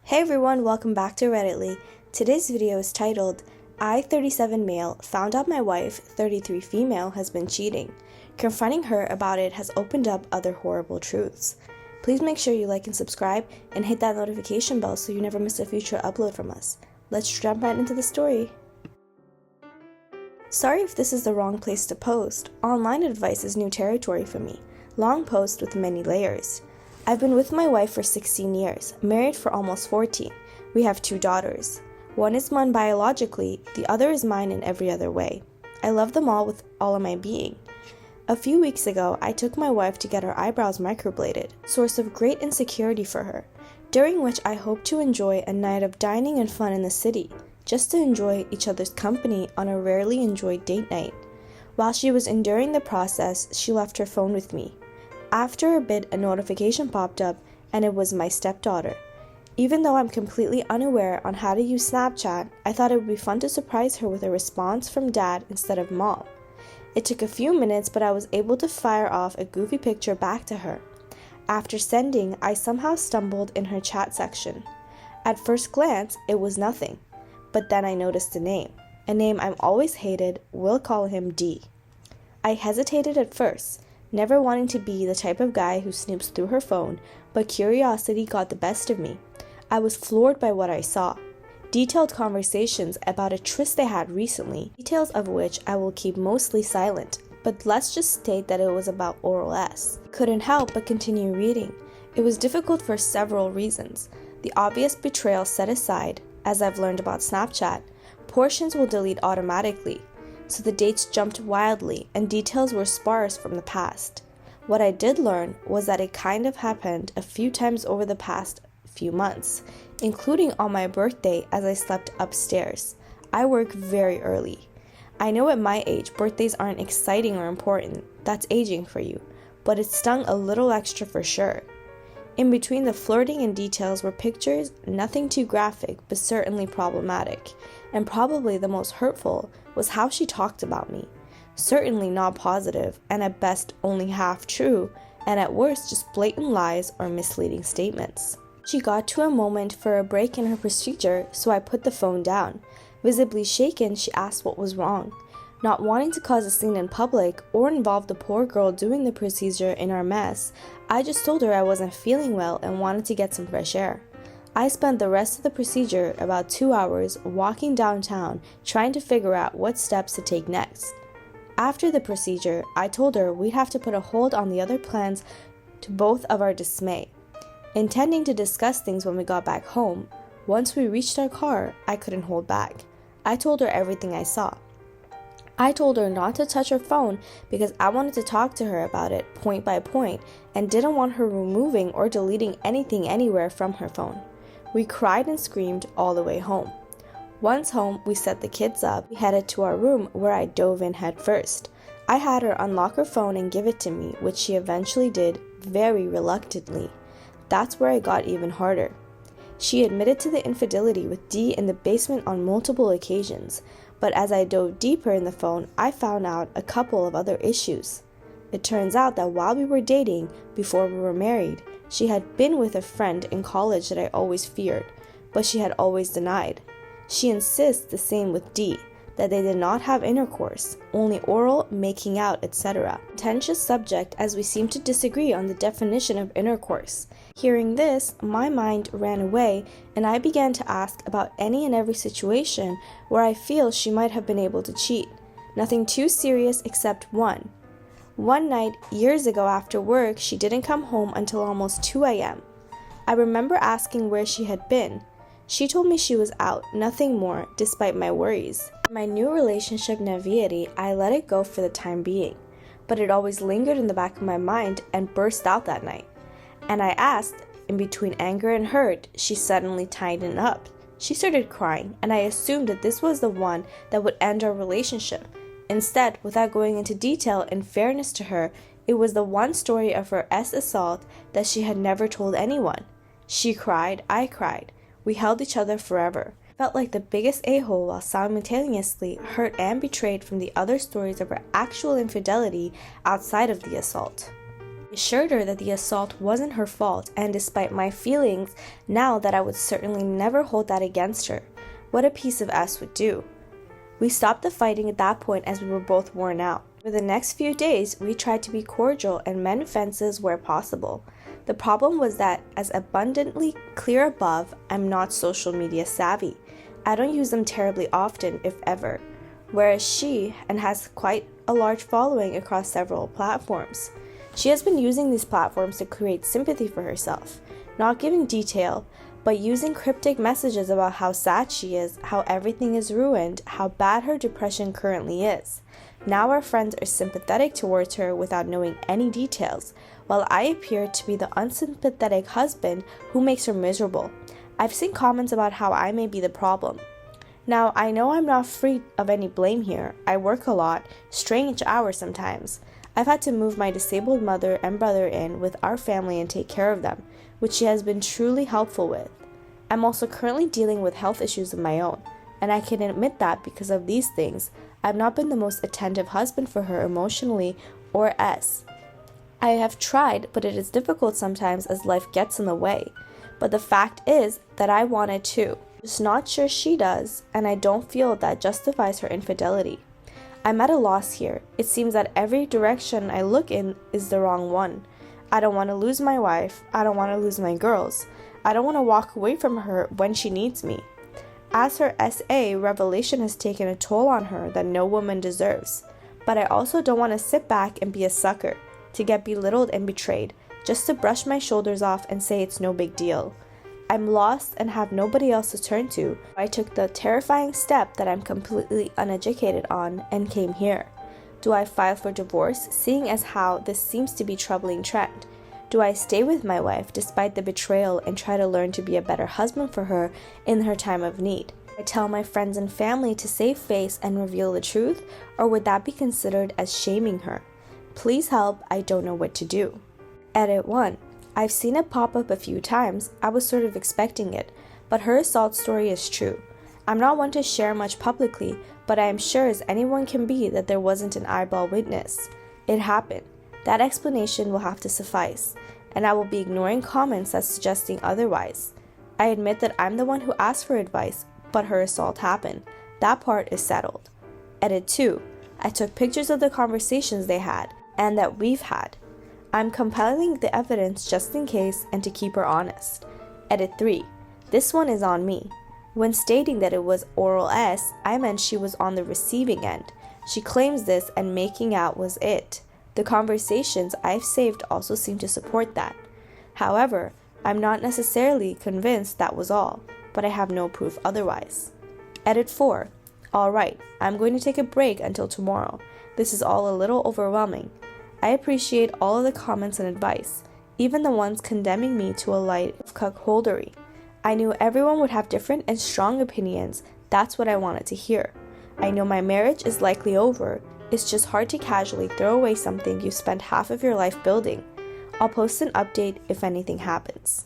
Hey everyone, welcome back to Redditly. Today's video is titled, I, 37 male, found out my wife, 33 female, has been cheating. Confronting her about it has opened up other horrible truths. Please make sure you like and subscribe and hit that notification bell so you never miss a future upload from us. Let's jump right into the story. Sorry if this is the wrong place to post. Online advice is new territory for me. Long post with many layers. I've been with my wife for 16 years, married for almost 14. We have 2 daughters. One is mine biologically, the other is mine in every other way. I love them all with all of my being. A few weeks ago, I took my wife to get her eyebrows microbladed, source of great insecurity for her, during which I hope to enjoy a night of dining and fun in the city, just to enjoy each other's company on a rarely enjoyed date night. While she was enduring the process, she left her phone with me. After a bit, a notification popped up, and it was my stepdaughter. Even though I'm completely unaware on how to use Snapchat, I thought it would be fun to surprise her with a response from dad instead of mom. It took a few minutes, but I was able to fire off a goofy picture back to her. After sending, I somehow stumbled in her chat section. At first glance, it was nothing, but then I noticed a name I've always hated. We'll call him D. I hesitated at first, never wanting to be the type of guy who snoops through her phone, but curiosity got the best of me. I was floored by what I saw. Detailed conversations about a tryst they had recently, details of which I will keep mostly silent, but let's just state that it was about oral S. Couldn't help but continue reading. It was difficult for several reasons. The obvious betrayal set aside, as I've learned about Snapchat, portions will delete automatically, so the dates jumped wildly and details were sparse from the past. What I did learn was that it kind of happened a few times over the past few months, including on my birthday as I slept upstairs. I work very early. I know at my age birthdays aren't exciting or important, that's aging for you, but it stung a little extra for sure. In between the flirting and details were pictures, nothing too graphic but certainly problematic, and probably the most hurtful was how she talked about me. Certainly not positive, and at best only half true, and at worst just blatant lies or misleading statements. She got to a moment for a break in her procedure, so I put the phone down. Visibly shaken, she asked what was wrong. Not wanting to cause a scene in public or involve the poor girl doing the procedure in our mess, I just told her I wasn't feeling well and wanted to get some fresh air. I spent the rest of the procedure, about 2 hours, walking downtown trying to figure out what steps to take next. After the procedure, I told her we'd have to put a hold on the other plans, to both of our dismay. Intending to discuss things when we got back home, once we reached our car, I couldn't hold back. I told her everything I saw. I told her not to touch her phone because I wanted to talk to her about it point by point and didn't want her removing or deleting anything anywhere from her phone. We cried and screamed all the way home. Once home, we set the kids up. We headed to our room where I dove in head first. I had her unlock her phone and give it to me, which she eventually did very reluctantly. That's where it got even harder. She admitted to the infidelity with D in the basement on multiple occasions, but as I dove deeper in the phone, I found out a couple of other issues. It turns out that while we were dating, before we were married, she had been with a friend in college that I always feared, but she had always denied. She insists the same with D, that they did not have intercourse, only oral, making out, etc. Contentious subject as we seem to disagree on the definition of intercourse. Hearing this, my mind ran away and I began to ask about any and every situation where I feel she might have been able to cheat. Nothing too serious except one. One night, years ago after work, she didn't come home until almost 2 a.m. I remember asking where she had been. She told me she was out, nothing more, despite my worries. In my new relationship naivety, I let it go for the time being, but it always lingered in the back of my mind and burst out that night. And I asked, in between anger and hurt, she suddenly tightened up. She started crying, and I assumed that this was the one that would end our relationship. Instead, without going into detail, in fairness to her, it was the one story of her assault that she had never told anyone. She cried, I cried. We held each other forever. Felt like the biggest a-hole while simultaneously hurt and betrayed from the other stories of her actual infidelity outside of the assault. Assured her that the assault wasn't her fault, and despite my feelings now that I would certainly never hold that against her. What a piece of S would do. We stopped the fighting at that point as we were both worn out. For the next few days, we tried to be cordial and mend fences where possible. The problem was that, as abundantly clear above, I'm not social media savvy. I don't use them terribly often, if ever, whereas she has quite a large following across several platforms. She has been using these platforms to create sympathy for herself, not giving detail, but using cryptic messages about how sad she is, how everything is ruined, how bad her depression currently is. Now our friends are sympathetic towards her without knowing any details, while I appear to be the unsympathetic husband who makes her miserable. I've seen comments about how I may be the problem. Now, I know I'm not free of any blame here. I work a lot, strange hours sometimes. I've had to move my disabled mother and brother in with our family and take care of them, which she has been truly helpful with. I'm also currently dealing with health issues of my own, and I can admit that because of these things, I've not been the most attentive husband for her emotionally or else. I have tried, but it is difficult sometimes as life gets in the way. But the fact is that I wanted to. Just not sure she does, and I don't feel that justifies her infidelity. I'm at a loss here. It seems that every direction I look in is the wrong one. I don't want to lose my wife. I don't want to lose my girls. I don't want to walk away from her when she needs me. As her SA, revelation has taken a toll on her that no woman deserves. But I also don't want to sit back and be a sucker, to get belittled and betrayed, just to brush my shoulders off and say it's no big deal. I'm lost and have nobody else to turn to. I took the terrifying step that I'm completely uneducated on and came here. Do I file for divorce, seeing as how this seems to be troubling trend? Do I stay with my wife despite the betrayal and try to learn to be a better husband for her in her time of need? I tell my friends and family to save face and reveal the truth, or would that be considered as shaming her? Please help, I don't know what to do. Edit 1. I've seen it pop up a few times. I was sort of expecting it, but her assault story is true. I'm not one to share much publicly, but I am sure as anyone can be that there wasn't an eyeball witness. It happened. That explanation will have to suffice, and I will be ignoring comments that's suggesting otherwise. I admit that I'm the one who asked for advice, but her assault happened. That part is settled. Edit 2. I took pictures of the conversations they had, and that we've had. I'm compiling the evidence just in case and to keep her honest. Edit 3. This one is on me. When stating that it was oral S, I meant she was on the receiving end. She claims this and making out was it. The conversations I've saved also seem to support that. However, I'm not necessarily convinced that was all, but I have no proof otherwise. Edit 4. Alright, I'm going to take a break until tomorrow. This is all a little overwhelming. I appreciate all of the comments and advice, even the ones condemning me to a life of cuckoldery. I knew everyone would have different and strong opinions. That's what I wanted to hear. I know my marriage is likely over. It's just hard to casually throw away something you spent half of your life building. I'll post an update if anything happens.